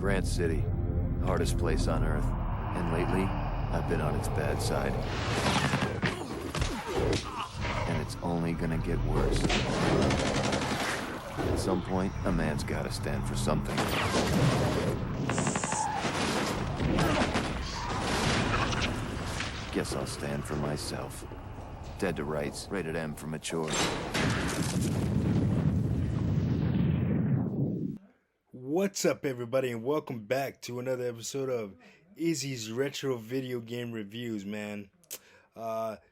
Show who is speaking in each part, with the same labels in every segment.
Speaker 1: Grant City, hardest place on Earth. And lately, I've been on its bad side. And it's only gonna get worse. At some point, a man's gotta stand for something. Guess I'll stand for myself. Dead to Rights, rated M for mature.
Speaker 2: What's up, everybody, and welcome back to another episode of Izzy's Retro Video Game Reviews, man.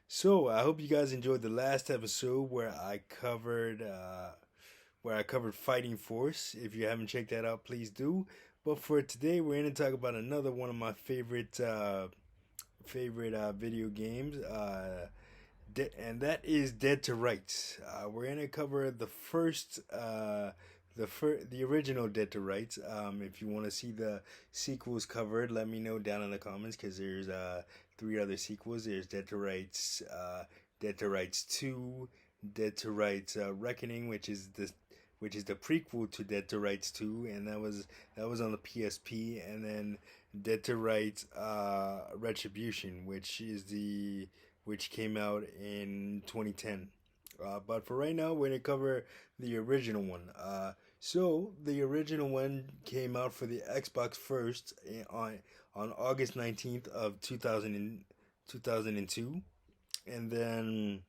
Speaker 2: So I hope you guys enjoyed the last episode where I covered Fighting Force. If you haven't checked that out, please do. But for today, we're going to talk about another one of my favorite video games, and that is Dead to Rights. We're going to cover the original Dead to Rights. If you want to see the sequels covered, let me know down in the comments, because there's 3 other sequels. There's Dead to Rights 2, Dead to Rights Reckoning, which is the prequel to Dead to Rights 2, and that was on the PSP, and then Dead to Rights Retribution, which came out in 2010. But for right now, we're going to cover the original one. So the original one came out for the Xbox first on August 19th of 2002, and then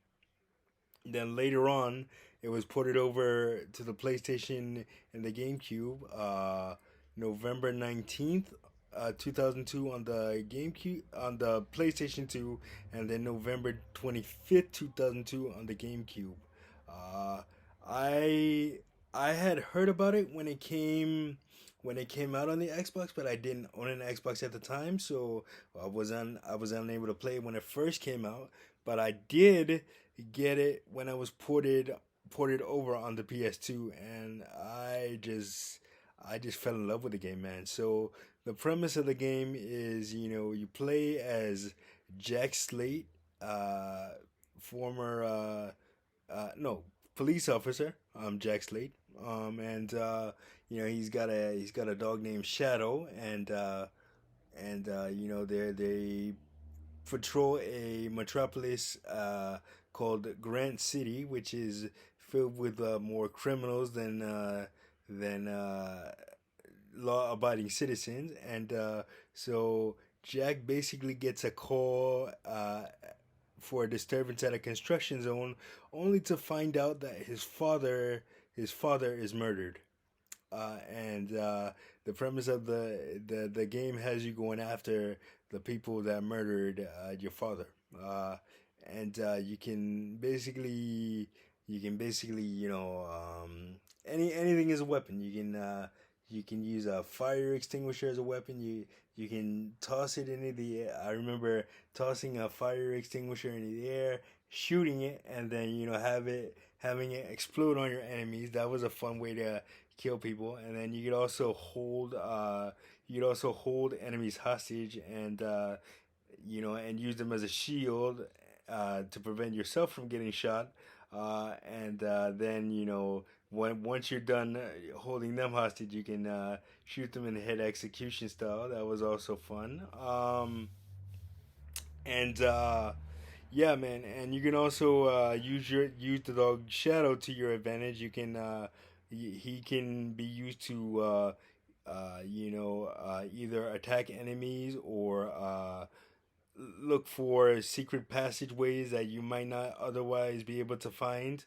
Speaker 2: later on it was ported over to the PlayStation and the GameCube November 19th, 2002 on the GameCube, on the PlayStation 2, and then November 25th, 2002 on the GameCube. I had heard about it when it came out on the Xbox, but I didn't own an Xbox at the time, so I was unable to play it when it first came out. But I did get it when I was ported over on the PS2, and I just fell in love with the game, man. So the premise of the game is, you play as Jack Slate, former police officer, Jack Slate, and he's got a dog named Shadow, and they patrol a metropolis called Grant City, which is filled with more criminals than law-abiding citizens, and so Jack basically gets a call for a disturbance at a construction zone, only to find out that his father is murdered. And the premise of the game has you going after the people that murdered your father, and you can basically anything is a weapon. You can use a fire extinguisher as a weapon. You can toss it into the air. I remember tossing a fire extinguisher into the air, shooting it, and then having it explode on your enemies. That was a fun way to kill people. And then you could also hold enemies hostage, and and use them as a shield to prevent yourself from getting shot. And then once you're done holding them hostage, you can shoot them in the head execution style. That was also fun. And yeah, man, and you can also use the dog Shadow to your advantage. You can he can be used to either attack enemies or look for secret passageways that you might not otherwise be able to find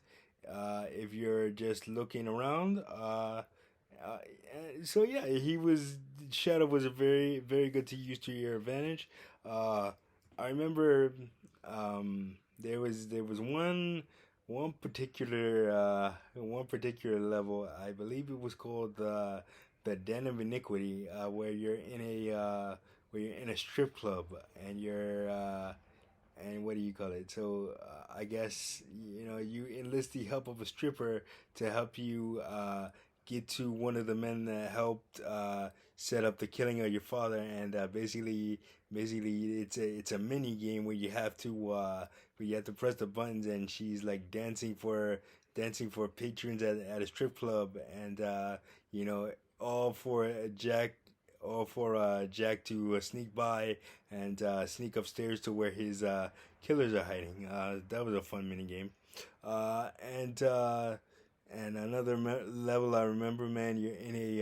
Speaker 2: if you're just looking around. So yeah, Shadow was a very, very good to use to your advantage. I remember there was one particular level. I believe it was called the Den of Iniquity, where you're in a strip club, and you're and what do you call it? So I guess you enlist the help of a stripper to help you get to one of the men that helped set up the killing of your father, and basically it's a mini game where you have to press the buttons, and she's like dancing for patrons at a strip club, and all for Jack or for Jack to sneak by and sneak upstairs to where his killers are hiding. That was a fun mini game. Uh, and uh, and another level I remember, man, you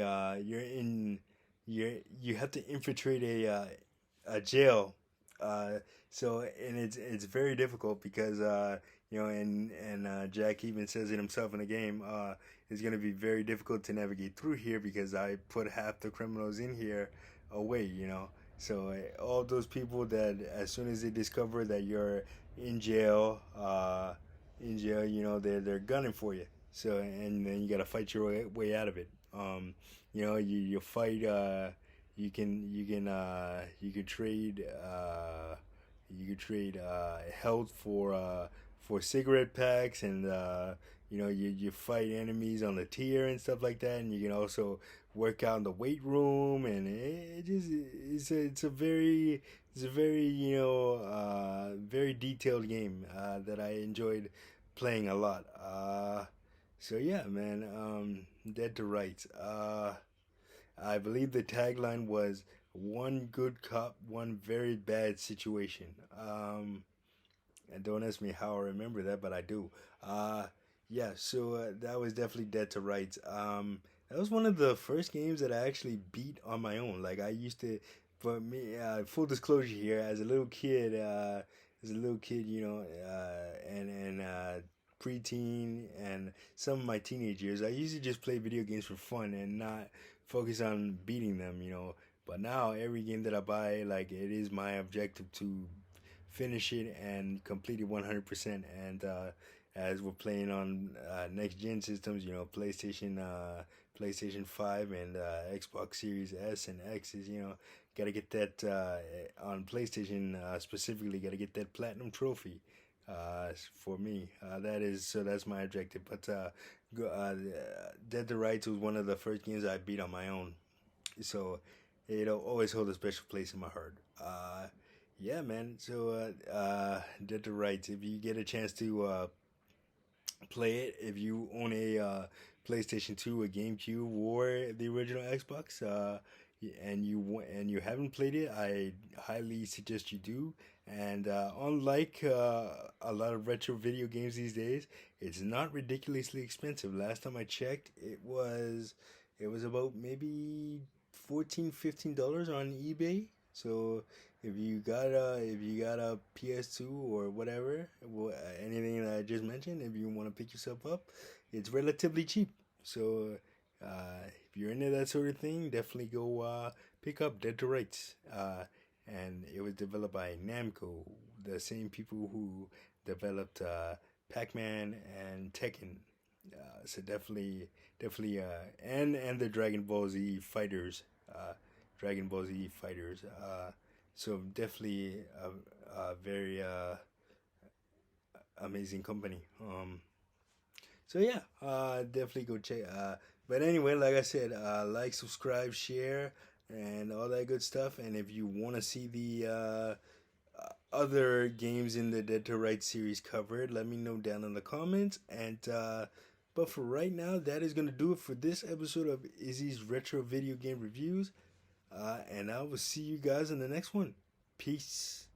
Speaker 2: have to infiltrate a jail. So and it's very difficult because Jack even says it himself in the game. It's gonna be very difficult to navigate through here because I put half the criminals in here away. So all those people that as soon as they discover that you're in jail, they're gunning for you. So and then you gotta fight your way out of it. You fight. You can trade health for cigarette packs, and you fight enemies on the tier and stuff like that, and you can also work out in the weight room, and it's a very very detailed game that I enjoyed playing a lot. So yeah, man, Dead to Rights. I believe the tagline was "One good cop, one very bad situation." And don't ask me how I remember that, but I do. Uh, yeah, so that was definitely Dead to Rights. That was one of the first games that I actually beat on my own. Like I used to, for me, full disclosure here, as a little kid, and preteen and some of my teenage years, I used to just play video games for fun and not focus on beating them. But now every game that I buy, like it is my objective to finish it and complete it 100%. And as we're playing on next gen systems, PlayStation 5 and Xbox Series S and X's, got to get that on PlayStation specifically, got to get that platinum trophy. For me, that's my objective. But Dead to Rights was one of the first games I beat on my own, so it'll always hold a special place in my heart. Yeah, man. So, Dead to Rights. If you get a chance to play it, if you own a PlayStation 2, a GameCube, or the original Xbox, and you haven't played it, I highly suggest you do. And unlike a lot of retro video games these days, it's not ridiculously expensive. Last time I checked, it was about maybe $14-15 on eBay. So if you got a PS2 or whatever, anything that I just mentioned, if you want to pick yourself up, it's relatively cheap. So if you're into that sort of thing, definitely go pick up Dead to Rights. And it was developed by Namco, the same people who developed Pac-Man and Tekken. So definitely, and the Dragon Ball Z fighters. So definitely a very amazing company. So yeah, definitely go check. But anyway, like I said, like, subscribe, share, and all that good stuff. And if you want to see the other games in the Dead to Rights series covered, let me know down in the comments. And but for right now, that is gonna do it for this episode of Izzy's Retro Video Game Reviews. And I will see you guys in the next one. Peace.